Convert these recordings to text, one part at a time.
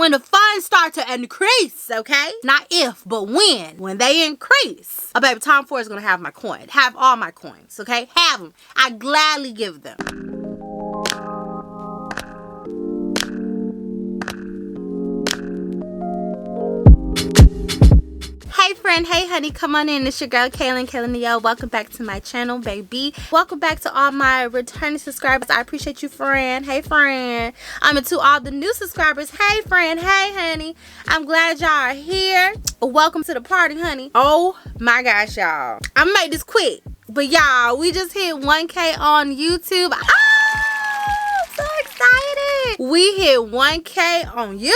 When the funds start to increase, okay? Not if, but when. When they increase. Oh, baby, Tom Ford is going to have my coin. Have all my coins, okay? Have them. I gladly give them. Hey friend, hey honey, come on in. It's your girl Kaylin Neo. Welcome back to my channel, baby. Welcome back to all my returning subscribers. I appreciate you, friend. Hey friend. And to all the new subscribers, hey friend, hey honey. I'm glad y'all are here. Welcome to the party, honey. Oh my gosh, y'all. I'm gonna make this quick, but y'all, we just hit 1K on YouTube. Oh, so excited. We hit 1K on YouTube.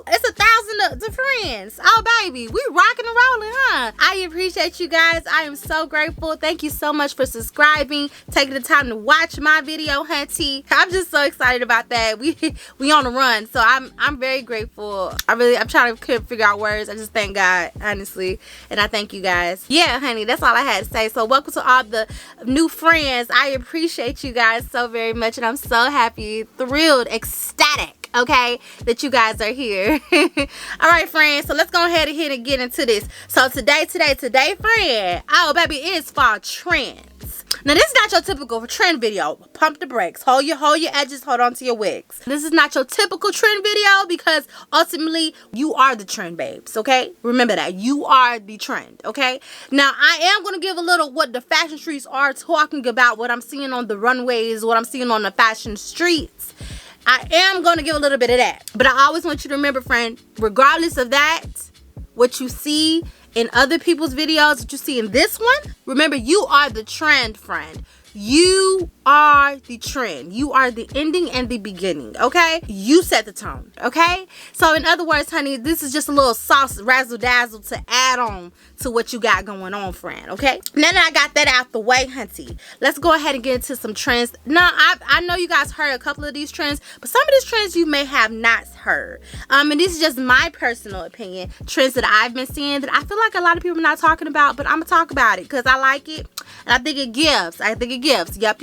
It's 1,000 to friends. Oh baby, we rocking and rolling, huh? I appreciate you guys. I am so grateful. Thank you so much for subscribing, taking the time to watch my video, hunty. I'm just so excited about that. We on the run, so I'm very grateful. I'm trying to figure out words. I just thank God, honestly, and I thank you guys. Yeah, honey, that's all I had to say. So welcome to all the new friends. I appreciate you guys so very much, and I'm so happy, thrilled, ecstatic, okay, that you guys are here. All right, friends, so let's go ahead and get into this. So today, friend, oh baby, it's for trends. Now this is not your typical trend video. Pump the brakes, hold your edges, hold on to your wigs. This is not your typical trend video because ultimately you are the trend, babes, okay? Remember that, you are the trend, okay? Now I am going to give a little what the fashion streets are talking about, what I'm seeing on the runways, what I'm seeing on the fashion streets. I am going to give a little bit of that. But I always want you to remember, friend, regardless of that, what you see in other people's videos, what you see in this one, remember, you are the trend, friend. You are the trend. You are the ending and the beginning, okay? You set the tone, okay? So in other words, honey, this is just a little sauce, razzle dazzle to add on to what you got going on, friend, okay? Now that I got that out the way, hunty, let's go ahead and get into some trends. Now, I know you guys heard a couple of these trends, but some of these trends you may have not heard. And this is just my personal opinion. Trends that I've been seeing that I feel like a lot of people are not talking about, but I'm gonna talk about it because I like it. And I think it gives. Yep.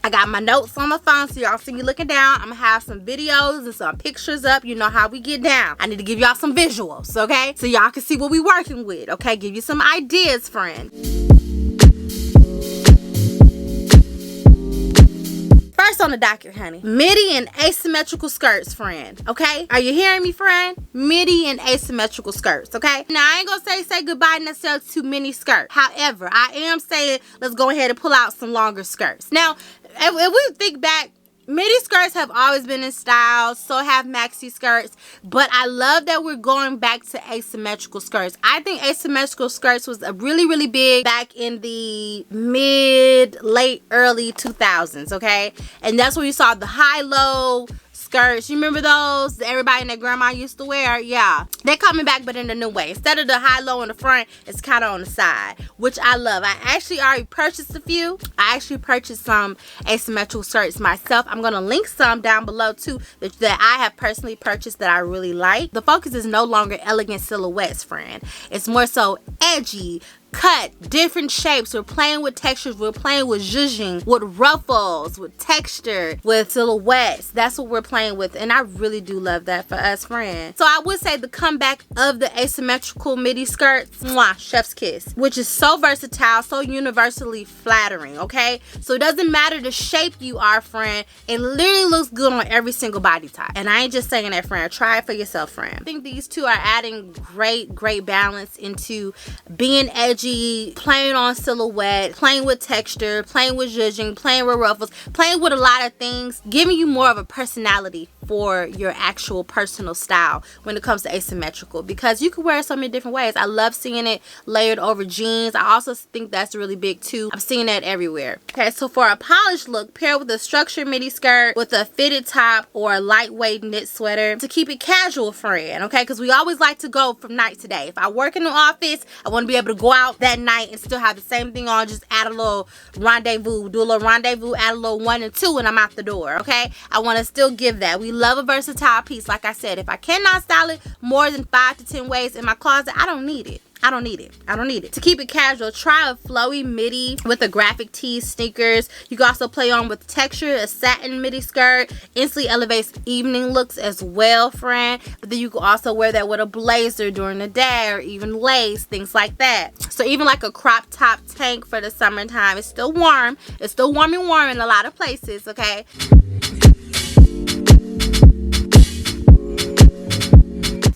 I got my notes on my phone, so y'all see me looking down. I'm gonna have some videos and some pictures up. You know how we get down. I need to give y'all some visuals, okay? So y'all can see what we working with, okay? Give you some ideas, friend. First on the docket, honey, midi and asymmetrical skirts, friend, okay? Are you hearing me, friend? Midi and asymmetrical skirts, okay? Now, I ain't gonna say goodbye necessarily to mini skirt. However, I am saying let's go ahead and pull out some longer skirts. Now, if we think back, midi skirts have always been in style, so have maxi skirts, but I love that we're going back to asymmetrical skirts. I think asymmetrical skirts was a really big back in the late early 2000s, okay? And that's where you saw the high-low skirts. You remember those everybody and their grandma used to wear? Yeah, they're coming back, but in a new way. Instead of the high-low in the front, it's kind of on the side, which I love. I actually already purchased a few. I actually purchased some asymmetrical skirts myself. I'm gonna link some down below too that I have personally purchased that I really like. The focus is no longer elegant silhouettes, friend. It's more so edgy, cut, different shapes. We're playing with textures. We're playing with zhuzhing, with ruffles, with texture, with silhouettes. That's what we're playing with, and I really do love that for us, friends. So I would say the comeback of the asymmetrical midi skirts, mwah, chef's kiss, which is so versatile, so universally flattering, okay? So it doesn't matter the shape you are, friend. It literally looks good on every single body type. And I ain't just saying that, friend. Try it for yourself, friend. I think these two are adding great balance into being edgy, playing on silhouette, playing with texture, playing with zhuzhing, playing with ruffles, playing with a lot of things, giving you more of a personality for your actual personal style when it comes to asymmetrical, because you can wear it so many different ways. I love seeing it layered over jeans. I also think that's really big too. I'm seeing that everywhere. Okay, so for a polished look, pair with a structured midi skirt with a fitted top or a lightweight knit sweater to keep it casual, friend, okay? Because we always like to go from night to day. If I work in the office, I want to be able to go out that night and still have the same thing on, just add a little rendezvous, do a little rendezvous, add a little 1 and 2, and I'm out the door, okay? I want to still give that. We love a versatile piece. Like I said, if I cannot style it more than 5 to 10 ways in my closet, I don't need it. I don't need it. I don't need it. To keep it casual, try a flowy midi with a graphic tee, sneakers. You can also play on with texture, a satin midi skirt. Instantly elevates evening looks as well, friend. But then you can also wear that with a blazer during the day, or even lace, things like that. So even like a crop top tank for the summertime. It's still warm. It's still warm and warm in a lot of places, okay?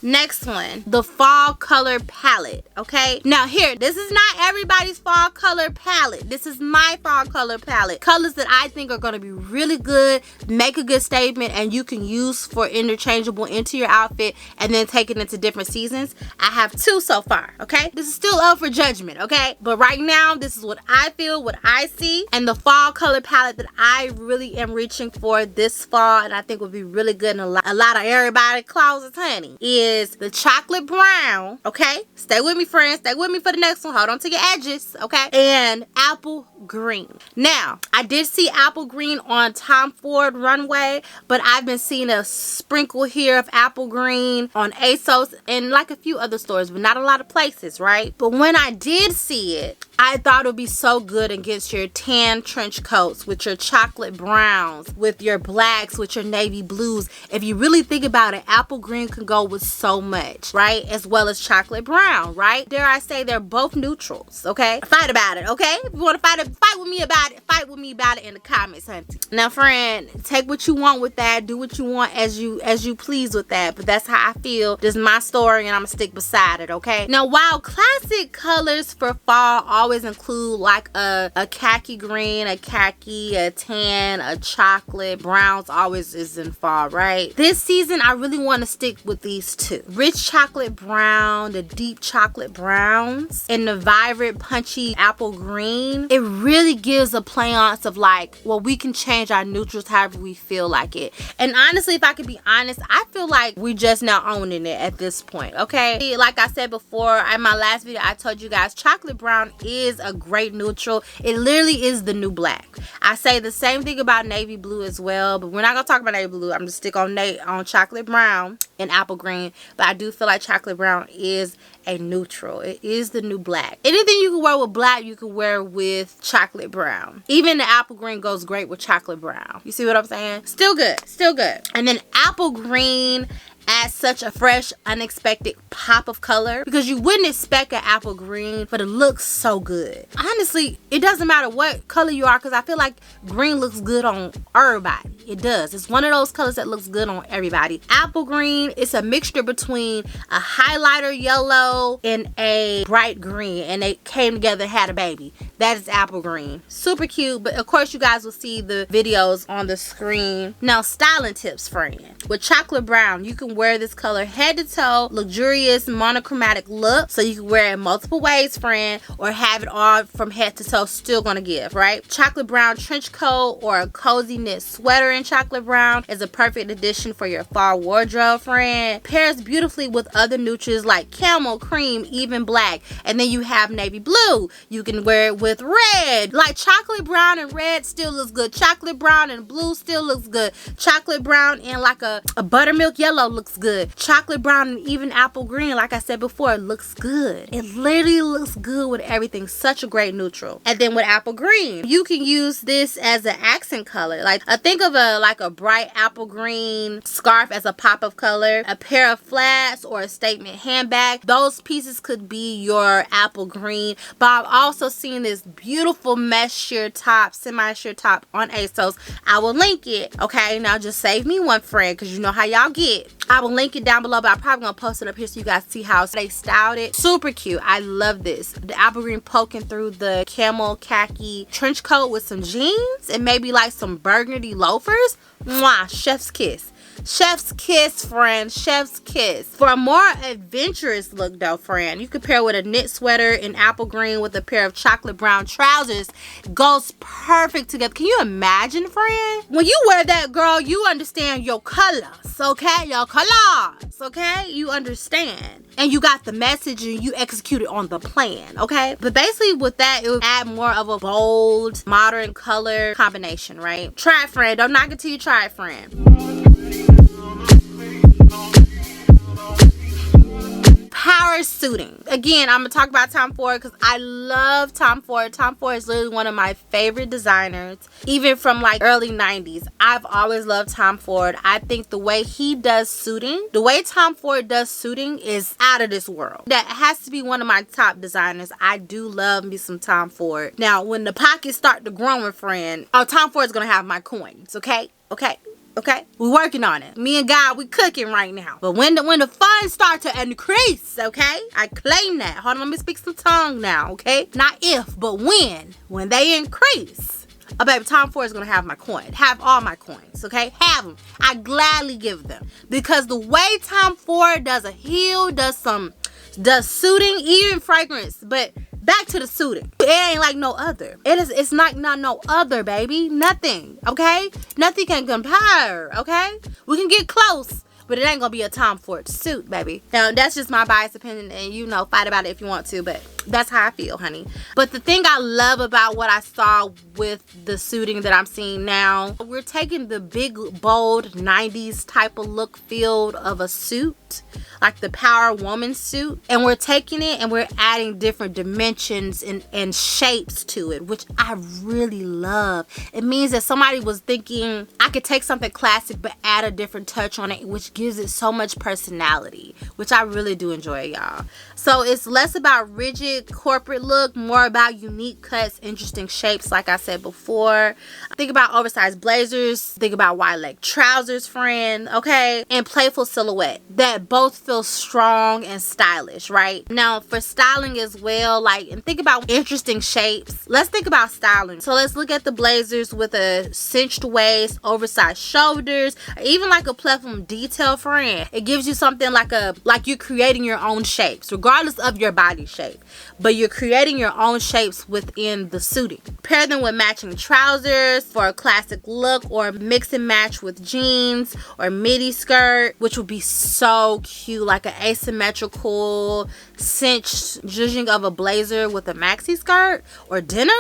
Next one, the fall color palette, okay? Now here, this is not everybody's fall color palette. This is my fall color palette. Colors that I think are gonna be really good, make a good statement, and you can use for interchangeable into your outfit and then take it into different seasons. I have 2 so far, okay? This is still up for judgment, okay? But right now, this is what I feel, what I see, and the fall color palette that I really am reaching for this fall, and I think would be really good in a lot of everybody's closets, honey, is the chocolate brown, okay? Stay with me, friends. Stay with me for the next one. Hold on to your edges, okay? And apple green. Now, I did see apple green on Tom Ford runway, but I've been seeing a sprinkle here of apple green on ASOS and like a few other stores, but not a lot of places, right? But when I did see it, I thought it would be so good against your tan trench coats, with your chocolate browns, with your blacks, with your navy blues. If you really think about it, apple green can go with so much, right? As well as chocolate brown, right? Dare I say they're both neutrals, okay? Fight about it, okay? If you want to fight with me about it, fight with me about it in the comments, honey. Now, friend, take what you want with that. Do what you want as you please with that. But that's how I feel. This is my story, and I'm gonna stick beside it, okay? Now, while classic colors for fall always include like a khaki green, a khaki, a tan, a chocolate, browns always is in fall, right? This season, I really want to stick with these 2. Rich chocolate brown, the deep chocolate browns, and the vibrant punchy apple green. It really gives a play-on of like, well, we can change our neutrals however we feel like it. And honestly, if I could be honest, I feel like we just now owning it at this point, okay? Like I said before in my last video, I told you guys chocolate brown is a great neutral. It literally is the new black. I say the same thing about navy blue as well, but we're not gonna talk about navy blue. I'm just stick on chocolate brown and apple green. But I do feel like chocolate brown is a neutral. It is the new black. Anything you can wear with black, you can wear with chocolate brown. Even the apple green goes great with chocolate brown. You see what I'm saying? Still good. Still good. And then apple green adds such a fresh, unexpected pop of color, because you wouldn't expect an apple green, but it looks so good. Honestly, it doesn't matter what color you are, because I feel like green looks good on everybody. It does. It's one of those colors that looks good on everybody. Apple green, it's a mixture between a highlighter yellow and a bright green, and they came together and had a baby. That is apple green. Super cute, but of course you guys will see the videos on the screen. Now, styling tips, friend. With chocolate brown, you can wear this color head to toe, luxurious monochromatic look, so you can wear it multiple ways, friend, or have it all from head to toe, still gonna give, right? Chocolate brown trench coat or a cozy knit sweater in chocolate brown is a perfect addition for your fall wardrobe, friend. Pairs beautifully with other neutrals like camel, cream, even black. And then you have navy blue. You can wear it with red. Like chocolate brown and red still looks good. Chocolate brown and blue still looks good. Chocolate brown and like a buttermilk yellow looks good. Chocolate brown and even apple green, like I said before, looks good. It literally looks good with everything. Such a great neutral. And then with apple green, you can use this as an accent color. Like think of a bright apple green scarf as a pop of color, a pair of flats or a statement handbag. Those pieces could be your apple green. But I've also seen this beautiful mesh sheer top, semi sheer top on ASOS. I will link it. Okay, now just save me one, friend, because you know how y'all get. I will link it down below, but I'm probably gonna post it up here so you guys see how they styled it. Super cute. I love this. The apple green poking through the camel khaki trench coat with some jeans and maybe like some burgundy loafers. Mwah, chef's kiss. Chef's kiss, friend. Chef's kiss. For a more adventurous look though, friend, you could pair with a knit sweater in apple green with a pair of chocolate brown trousers. Goes perfect together. Can you imagine, friend? When you wear that, girl, you understand your colors, okay? Your colors, okay? You understand. And you got the message and you executed on the plan, okay? But basically with that, it would add more of a bold, modern color combination, right? Try it, friend. Don't knock it till you try it, friend. Power suiting. Again, I'm gonna talk about Tom Ford because I love Tom Ford. Tom Ford is literally one of my favorite designers, even from like early 90s. I've always loved Tom Ford. I think the way he does suiting, the way Tom Ford does suiting is out of this world. That has to be one of my top designers. I do love me some Tom Ford. Now, when the pockets start to grow, friend, oh, Tom Ford's gonna have my coins, okay? Okay, we're working on it. Me and God, we cooking right now. But when the funds start to increase, okay? I claim that. Hold on, let me speak some tongue now, okay? Not if, but when they increase. Oh, baby, Tom Ford is going to have my coin. Have all my coins, okay? Have them. I gladly give them. Because the way Tom Ford does a heel, does suiting, even fragrance, but back to the suiting. It ain't like no other. It's not no other, baby. Nothing, okay? Nothing can compare, okay? We can get close, but it ain't gonna be a Tom Ford suit, baby. Now, that's just my biased opinion, and you know, fight about it if you want to, but that's how I feel, honey. But the thing I love about what I saw with the suiting that I'm seeing now, we're taking the big, bold 90s type of look feel of a suit, like the Power Woman suit, and we're taking it and we're adding different dimensions and shapes to it, which I really love. It means that somebody was thinking, I could take something classic but add a different touch on it, which gives it so much personality, which I really do enjoy, y'all. So it's less about rigid corporate look, more about unique cuts, interesting shapes, like I said before. Think about oversized blazers, think about wide leg trousers, friend, okay? And playful silhouette that both feel strong and stylish, right? Now, for styling as well, like, and think about interesting shapes. Let's think about styling. So let's look at the blazers with a cinched waist, oversized shoulders, or even like a platform detail, friend. It gives you something like you're creating your own shapes, regardless of your body shape, but you're creating your own shapes within the suiting. Pair them with matching trousers for a classic look, or mix and match with jeans or midi skirt, which would be so cute, like an asymmetrical cinched zhuzhing of a blazer with a maxi skirt or denim.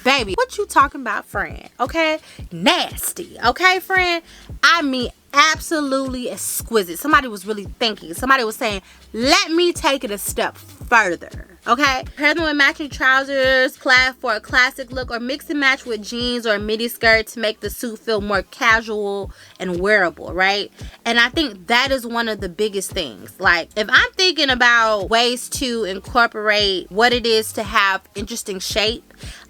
Baby, what you talking about, friend? Okay, nasty. Okay, friend, I mean absolutely exquisite. Somebody was really thinking. Somebody was saying, let me take it a step further. Okay, pair them with matching trousers, plaid for a classic look, or mix and match with jeans or a midi skirt to make the suit feel more casual and wearable, right? And I think that is one of the biggest things. Like, if I'm thinking about ways to incorporate what it is to have interesting shape,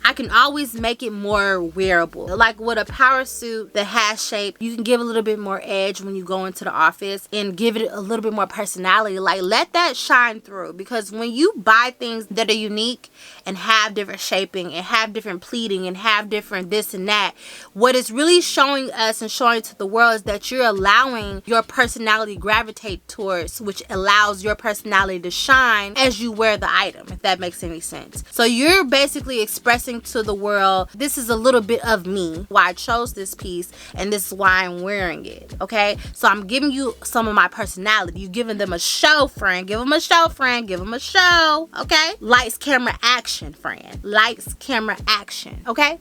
I can always make it more wearable. Like with a power suit that has shape, you can give a little bit more edge when you go into the office and give it a little bit more personality. Like, let that shine through, because when you buy things that are unique and have different shaping and have different pleating and have different this and that, what it's really showing us and showing to the world is that you're allowing your personality gravitate towards, which allows your personality to shine as you wear the item, if that makes any sense. So you're basically expressing to the world, this is a little bit of me, why I chose this piece, and this is why I'm wearing it. Okay, so I'm giving you some of my personality. You're giving them a show, friend. Give them a show, friend. Give them a show. Okay, lights, camera, action, friend. Lights, camera, action. Okay.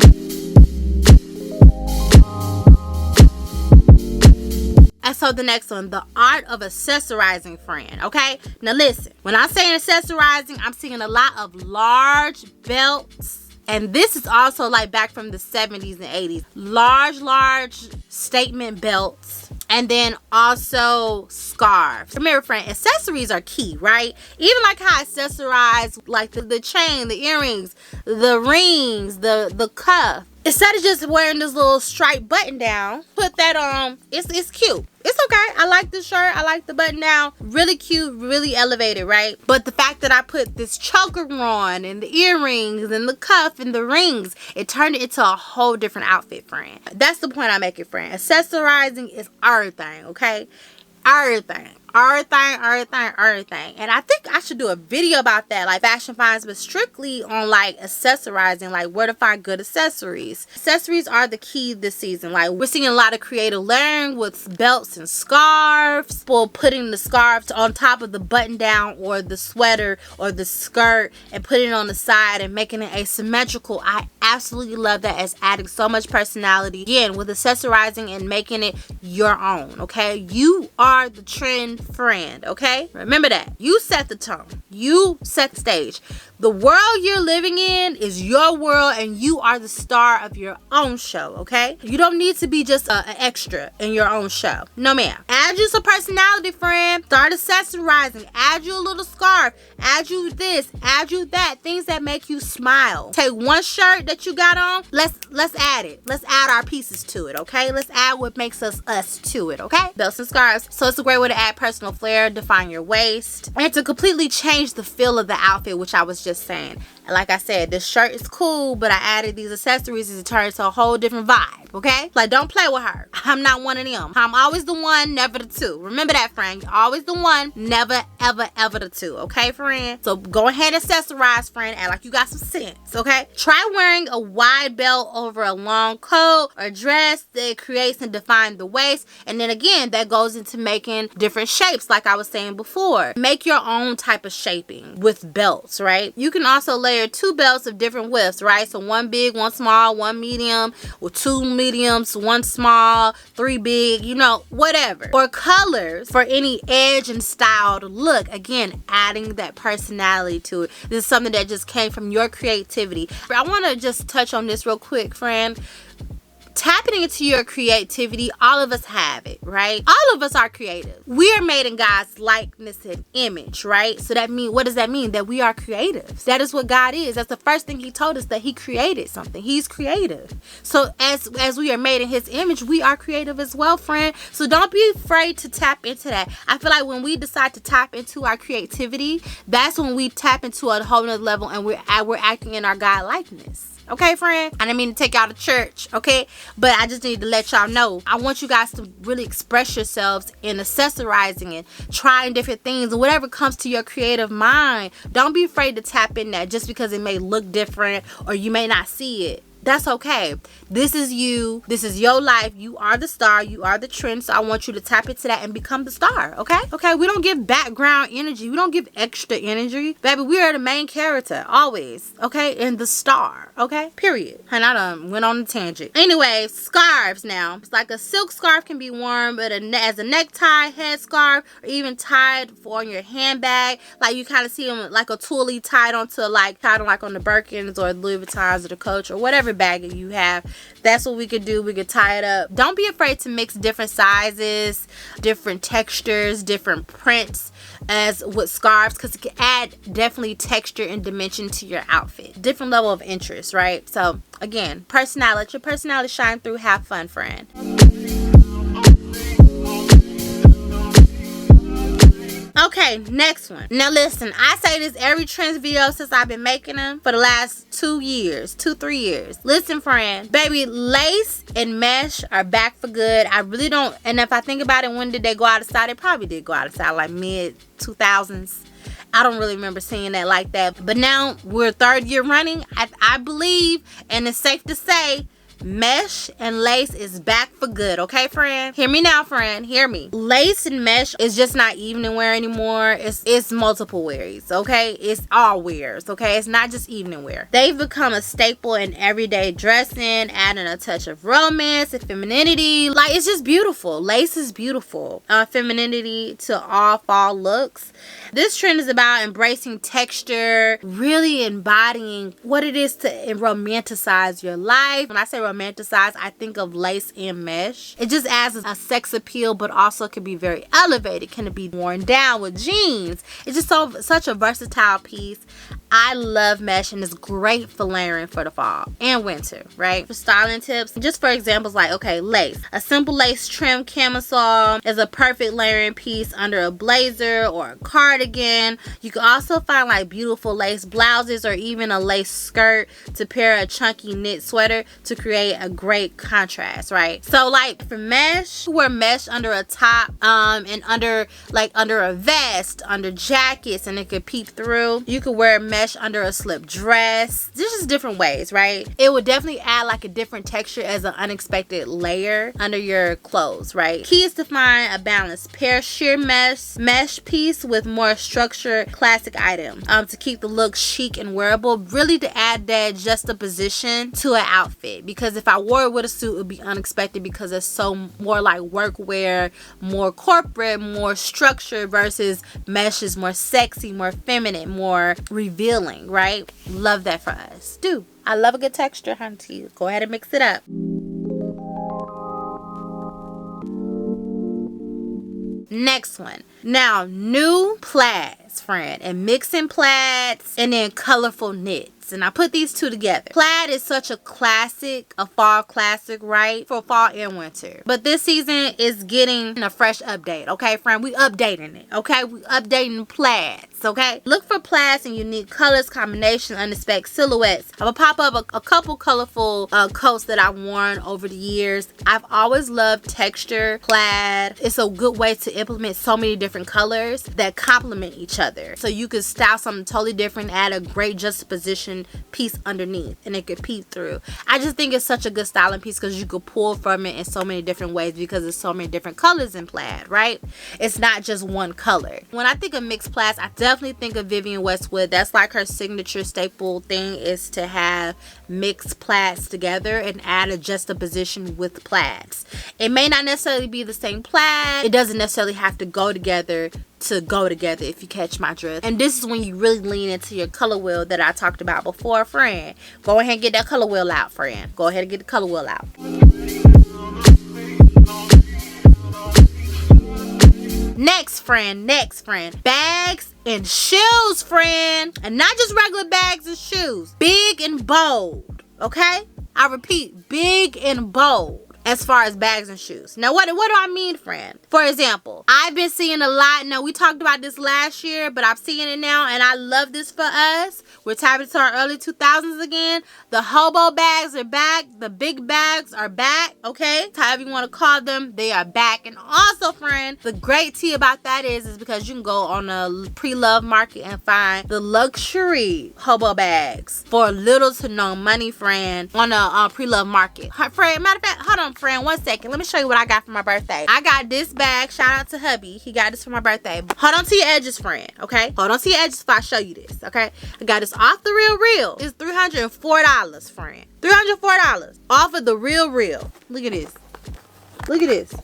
And so the next one, the art of accessorizing, friend. Okay, now listen, when I'm saying accessorizing, I'm seeing a lot of large belts. And this is also like back from the 70s and 80s. Large statement belts. And then also scarves. Remember, friend, accessories are key, right? Even like how I accessorize like the chain, the earrings, the rings, the cuff. Instead of just wearing this little striped button down, put that on. It's cute. It's okay. I like the shirt. I like the button down. Really cute, really elevated, right? But the fact that I put this choker on and the earrings and the cuff and the rings, it turned it into a whole different outfit, friend. That's the point I'm making, friend. Accessorizing is everything, okay? Everything. And I think I should do a video about that, like fashion finds, but strictly on like accessorizing, like where to find good accessories. Accessories are the key this season. Like, we're seeing a lot of creative layering with belts and scarves. People putting the scarves on top of the button down or the sweater or the skirt and putting it on the side and making it asymmetrical. I absolutely love that. As adding so much personality, again, with accessorizing and making it your own. Okay, you are the trend friend, okay? Remember that. You set the tone. You set the stage. The world you're living in is your world, and you are the star of your own show, okay? You don't need to be just an extra in your own show. No, ma'am. Add you some personality, friend. Start accessorizing. Add you a little scarf. Add you this. Add you that. Things that make you smile. Take one shirt that you got on. Let's add it. Let's add our pieces to it, okay? Let's add what makes us us to it, okay? Belts and scarves. So it's a great way to add personal flair, define your waist, and to completely change the feel of the outfit, which I was just saying. And like I said, this shirt is cool, but I added these accessories to turn it to a whole different vibe, okay? Like, don't play with her. I'm not one of them. I'm always the one, never the two. Remember that, friend. You're always the one, never, ever, ever the two, okay, friend? So go ahead and accessorize, friend. Act like you got some sense, okay? Try wearing a wide belt over a long coat or dress that creates and defines the waist. And then again, that goes into making different shapes, like I was saying before. Make your own type of shaping with belts, right? You can also layer 2 belts of different widths, right? So 1 big, 1 small, 1 medium, or 2 mediums, 1 small, 3 big, you know, whatever. Or colors for any edge and styled look. Again, adding that personality to it. This is something that just came from your creativity. I want to just touch on this real quick, friend. Tapping into your creativity, all of us have it, right? All of us are creative. We are made in God's likeness and image, right? So that means, what does that mean? That we are creative. That is what God is. That's the first thing he told us, that he created something. He's creative. So as we are made in his image, we are creative as well, friend. So don't be afraid to tap into that. I feel like when we decide to tap into our creativity, that's when we tap into a whole nother level, and we're acting in our God likeness. Okay, friend? I didn't mean to take y'all to church, okay? But I just need to let y'all know. I want you guys to really express yourselves in accessorizing and trying different things, and whatever comes to your creative mind. Don't be afraid to tap in that just because it may look different or you may not see it. That's okay. This is you. This is your life. You are the star. You are the trend. So I want you to tap into that and become the star. Okay? Okay. We don't give background energy. We don't give extra energy. Baby, we are the main character. Always. Okay? And the star. Okay? Period. And I done went on a tangent. Anyway, scarves now. It's like a silk scarf can be worn, but as a necktie, headscarf, or even tied on your handbag. Like you kind of see them like a toolie tied onto tied on like on the Birkins or Louis Vuittons or the Coach or whatever bag that you have. That's what we could do. We could tie it up. Don't be afraid to mix different sizes, different textures, different prints as with scarves, because it can add definitely texture and dimension to your outfit. Different level of interest, right? So again, personality. Let your personality shine through. Have fun, friend. Okay, next one. Now listen, I say this every trends video since I've been making them for the last 3 years. Listen, friend, baby, lace and mesh are back for good. I really don't, and if I think about it, when did they go out of style? They probably did go out of style, like mid 2000s. I don't really remember seeing that like that. But now we're 3rd year running. I believe, and it's safe to say, mesh and lace is back for good. Okay, friend? Hear me now, friend. Hear me. Lace and mesh is just not evening wear anymore. It's multiple wears. Okay? It's all wears. Okay? It's not just evening wear. They've become a staple in everyday dressing, adding a touch of romance and femininity. Like, it's just beautiful. Lace is beautiful. Femininity to all fall looks. This trend is about embracing texture, really embodying what it is to romanticize your life. When I say romanticize, I think of lace and mesh. It just adds a sex appeal, but also can be very elevated. Can it be worn down with jeans? It's just such a versatile piece. I love mesh, and it's great for layering for the fall and winter, right? For styling tips, just for examples, like, okay, lace. A simple lace trim camisole is a perfect layering piece under a blazer or a cardigan. You can also find like beautiful lace blouses or even a lace skirt to pair a chunky knit sweater to create a great contrast, right? So like for mesh, wear mesh under a top and under a vest, under jackets, and it could peep through. You could wear mesh under a slip dress. There's just different ways, right? It would definitely add like a different texture as an unexpected layer under your clothes, right? Key is to find a balanced pair sheer mesh piece with more structured classic item to keep the look chic and wearable, really to add that juxtaposition to an outfit, because because if I wore it with a suit, it would be unexpected because it's so more like workwear, more corporate, more structured, versus mesh is more sexy, more feminine, more revealing, right? Love that for us. Do I love a good texture, hunty? Go ahead and mix it up. Next one. Now, new plaids, friend, and mixing plaids and then colorful knits. And I put these two together. Plaid is such a classic, a fall classic, right? For fall and winter. But this season is getting a fresh update, okay, friend? We updating it, okay? We updating plaids, okay? Look for plaids in unique colors, combinations, unexpected silhouettes. I'm gonna pop up a couple colorful coats that I've worn over the years. I've always loved texture plaid. It's a good way to implement so many different colors that complement each other. So you could style something totally different, add a great juxtaposition piece underneath, and it could peep through. I just think it's such a good styling piece because you could pull from it in so many different ways because there's so many different colors in plaid, right? It's not just one color. When I think of mixed plaids, I definitely think of Vivienne Westwood. That's like her signature staple thing, is to have mixed plaids together and add a juxtaposition with plaids. It may not necessarily be the same plaid. It doesn't necessarily have to go together if you catch my drift. And this is when you really lean into your color wheel that I talked about before, friend. Go ahead and get that color wheel out, friend. Go ahead and get the color wheel out. Next, friend. Bags and shoes, friend. And not just regular bags and shoes. Big and bold, okay? I repeat, big and bold. As far as bags and shoes. Now, what do I mean, friend? For example, I've been seeing a lot. Now, we talked about this last year, but I'm seeing it now, and I love this for us. We're tapping into our early 2000s again. The hobo bags are back. The big bags are back, okay? However you want to call them, they are back. And also, friend, the great tea about that is because you can go on a pre-love market and find the luxury hobo bags for little to no money, friend, on a pre-love market. Friend, matter of fact, hold on, friend, 1 second. Let me show you what I got for my birthday. I got this bag. Shout out to hubby. He got this for my birthday. Hold on to your edges, friend, okay? Hold on to your edges if I show you this, okay? I got this off the real. It's $304, friend. $304 off of the real. Look at this. Look at this.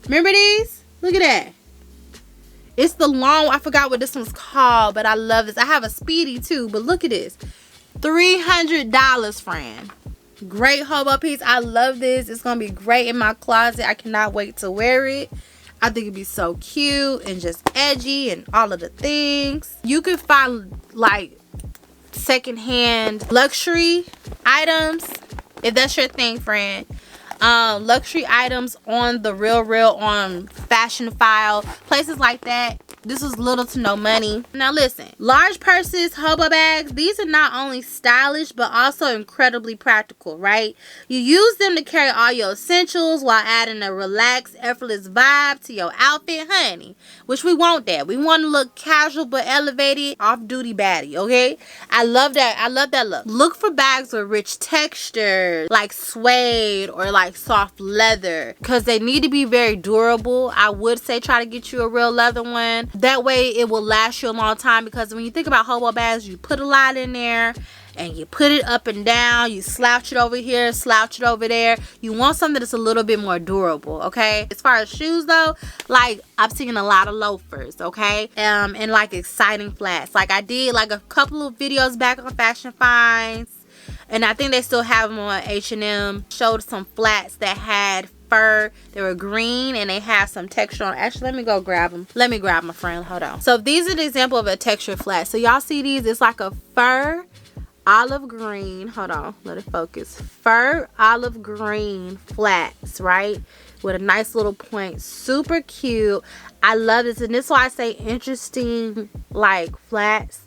Remember these? Look at that. It's the long, I forgot what this one's called, but I love this. I have a Speedy too, but look at this. $300, friend. Great hobo piece. I love this. It's gonna be great in my closet. I cannot wait to wear it. I think it'd be so cute and just edgy and all of the things. You can find like secondhand luxury items if that's your thing, friend. Luxury items on the real on Fashion File, places like that. This is little to no money. Now listen, large purses, hobo bags, these are not only stylish but also incredibly practical, right? You use them to carry all your essentials while adding a relaxed, effortless vibe to your outfit, honey. Which we want that. We want to look casual but elevated, off-duty baddie, okay? I love that. I love that look. Look for bags with rich texture, like suede or like soft leather, because they need to be very durable. I would say try to get you a real leather one. That way it will last you a long time, because when you think about hobo bags, you put a lot in there and you put it up and down, you slouch it over here, slouch it over there. You want something that's a little bit more durable, okay? As far as shoes though, like I've seen a lot of loafers, okay? And like exciting flats. Like I did like a couple of videos back on Fashion Finds, and I think they still have them on H&M. Showed some flats that had fur. They were green and they have some texture on. Actually, let me go grab them. Let me grab my friend. Hold on. So these are the example of a texture flat. So y'all see these? It's like a fur olive green. Hold on. Let it focus. Fur olive green flats, right? With a nice little point. Super cute. I love this. And this is why I say interesting, like flats.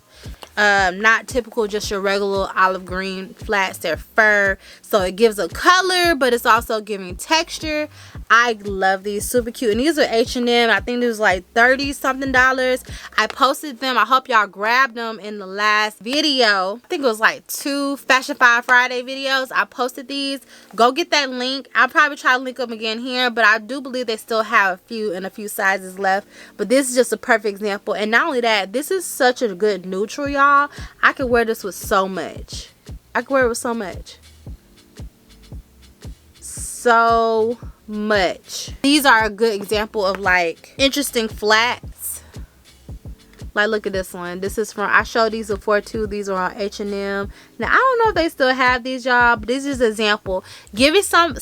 Not typical just your regular olive green flats. They're fur, so it gives a color, but it's also giving texture. I love these. Super cute. And these are H&M. I think this was like $30 something. I posted them. I hope y'all grabbed them in the last video. I think it was like 2 Fashion File Friday videos. I posted these. Go get that link. I'll probably try to link them again here, but I do believe they still have a few sizes left. But this is just a perfect example. And not only that, this is such a good neutral, y'all. I could wear this with so much. I could wear it with so much. so much. These are a good example of like interesting flats. Like, look at this one. This is from, I showed these before too. These are on H&M. Now, I don't know if they still have these, y'all, but this is an example. Give it some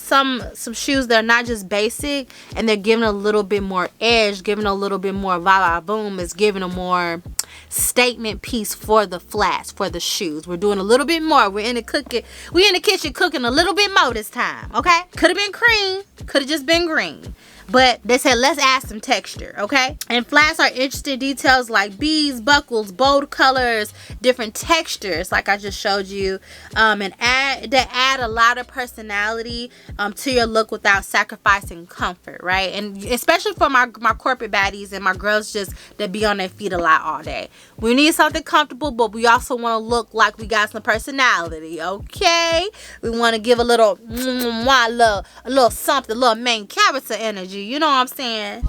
shoes that are not just basic, and they're giving a little bit more edge, giving a little bit more va boom. It's giving a more statement piece for the flats, for the shoes. We're doing a little bit more. We're in the kitchen cooking a little bit more this time, okay? Could have been cream, could have just been green. But they said, let's add some texture, okay? And flats are interesting details like beads, buckles, bold colors, different textures, like I just showed you. And they add a lot of personality to your look without sacrificing comfort, right? And especially for my corporate baddies and my girls just that be on their feet a lot all day. We need something comfortable, but we also want to look like we got some personality, okay? We want to give a little something, a little main character energy. You know what I'm saying?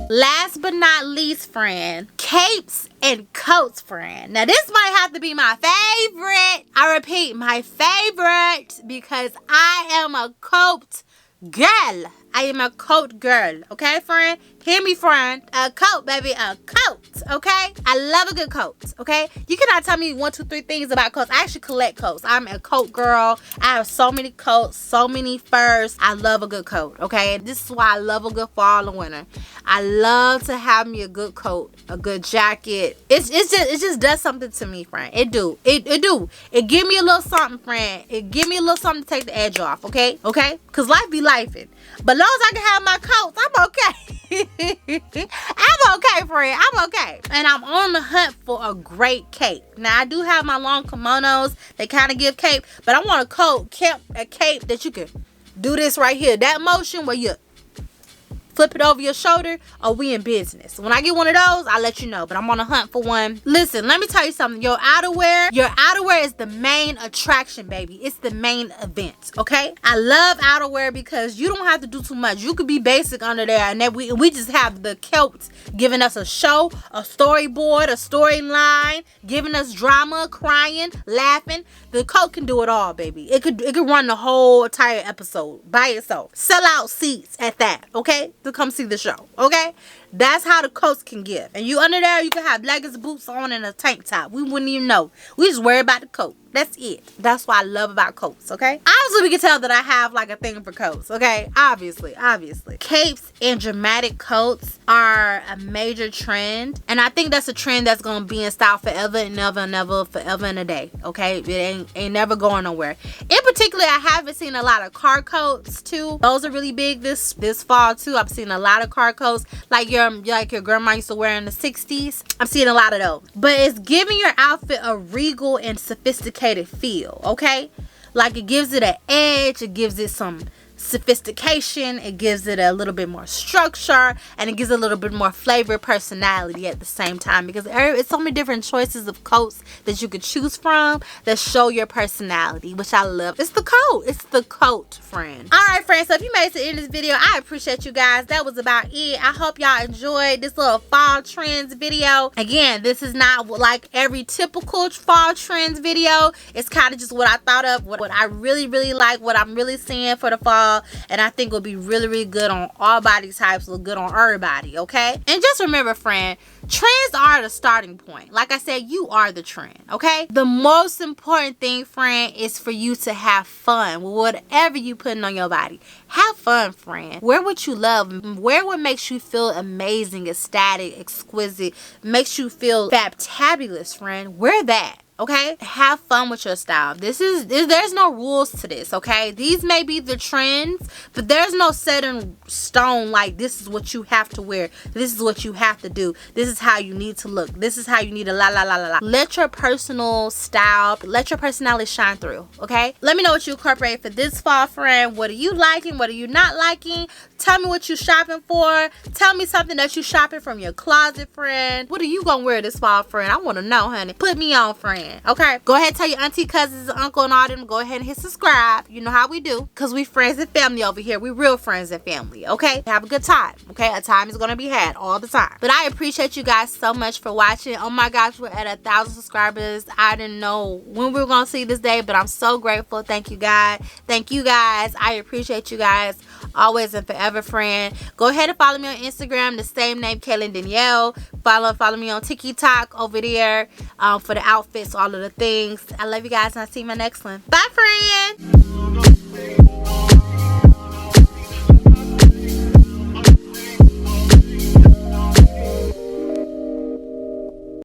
Last but not least, friend, capes and coats, friend. Now, this might have to be my favorite. I repeat, my favorite, because I am a coat girl. I am a coat girl, okay, friend? Hear me, friend. A coat, baby, a coat, okay? I love a good coat, okay? You cannot tell me 1, 2, 3 things about coats. I actually collect coats. I'm a coat girl. I have so many coats, so many furs. I love a good coat, okay? This is why I love a good fall and winter. I love to have me a good coat, a good jacket. It just does something to me, friend. It do. It do. It give me a little something, friend. It give me a little something to take the edge off, okay? Okay? Because life be lifing. But as long as I can have my coats, I'm okay. I'm okay, friend. I'm okay. And I'm on the hunt for a great cape. Now, I do have my long kimonos. They kind of give cape. But I want a cape that you can do this right here. That motion where you flip it over your shoulder, or we in business. When I get one of those, I'll let you know. But I'm on a hunt for one. Listen, let me tell you something. Your outerwear is the main attraction, baby. It's the main event, okay? I love outerwear because you don't have to do too much. You could be basic under there, and then we just have the kilts giving us a show, a storyboard, a storyline, giving us drama, crying, laughing. The coat can do it all, baby. It could run the whole entire episode by itself. Sell out seats at that, okay? To come see the show, okay? That's how the coats can give. And you under there, you can have leggings, boots on, and a tank top. We wouldn't even know. We just worry about the coat. That's it. That's what I love about coats, okay? Obviously, we can tell that I have like a thing for coats, okay? Obviously. Capes and dramatic coats are a major trend. And I think that's a trend that's going to be in style forever and never, forever and a day, okay? It ain't never going nowhere. In particular, I haven't seen a lot of car coats, too. Those are really big this fall, too. I've seen a lot of car coats like your grandma used to wear in the 60s. I'm seeing a lot of those. But it's giving your outfit a regal and sophisticated feel, okay? Like, it gives it an edge, it gives it some sophistication, it gives it a little bit more structure, and it gives it a little bit more flavor, personality at the same time, because it's so many different choices of coats that you could choose from that show your personality, which I love. It's the coat, friend. All right, friends, so if you made it to the end of this video, I appreciate you guys. That was about it. I hope y'all enjoyed this little fall trends video. Again, this is not like every typical fall trends video. It's kind of just what I thought of, what I really like, what I'm really seeing for the fall. And I think will be really good on all body types, look good on everybody, okay? And just remember, friend, trends are the starting point. Like I said, you are the trend, okay? The most important thing, friend, is for you to have fun with whatever you putting on your body. Have fun, friend. Wear what you love. Wear what makes you feel amazing, ecstatic, exquisite, makes you feel fabtabulous, friend. Wear that. Okay, have fun with your style. There's no rules to this, okay? These may be the trends, but there's no set in stone like this is what you have to wear. This is what you have to do. This is how you need to look. This is how you need to la. Let your personal style, let your personality shine through, okay? Let me know what you incorporate for this fall, friend. What are you liking? What are you not liking? Tell me what you shopping for. Tell me something that you shopping from your closet, friend. What are you gonna wear this fall, friend? I want to know, honey. Put me on, friend. friend. Okay, go ahead and tell your auntie, cousins, uncle, and all them, go ahead and hit subscribe. You know how we do, because we friends and family over here. We real friends and family. Okay, have a good time. Okay, a time is gonna be had all the time. But I appreciate you guys so much for watching. Oh my gosh, we're at 1,000 subscribers. I didn't know when we were gonna see this day, but I'm so grateful. Thank you guys. Thank you guys. I appreciate you guys always and forever, friend. Go ahead and follow me on Instagram, the same name, Kaylin Danielle. Follow me on TikTok over there for the outfits, all of the things. I love you guys, and I'll see you in my next one. Bye, friend.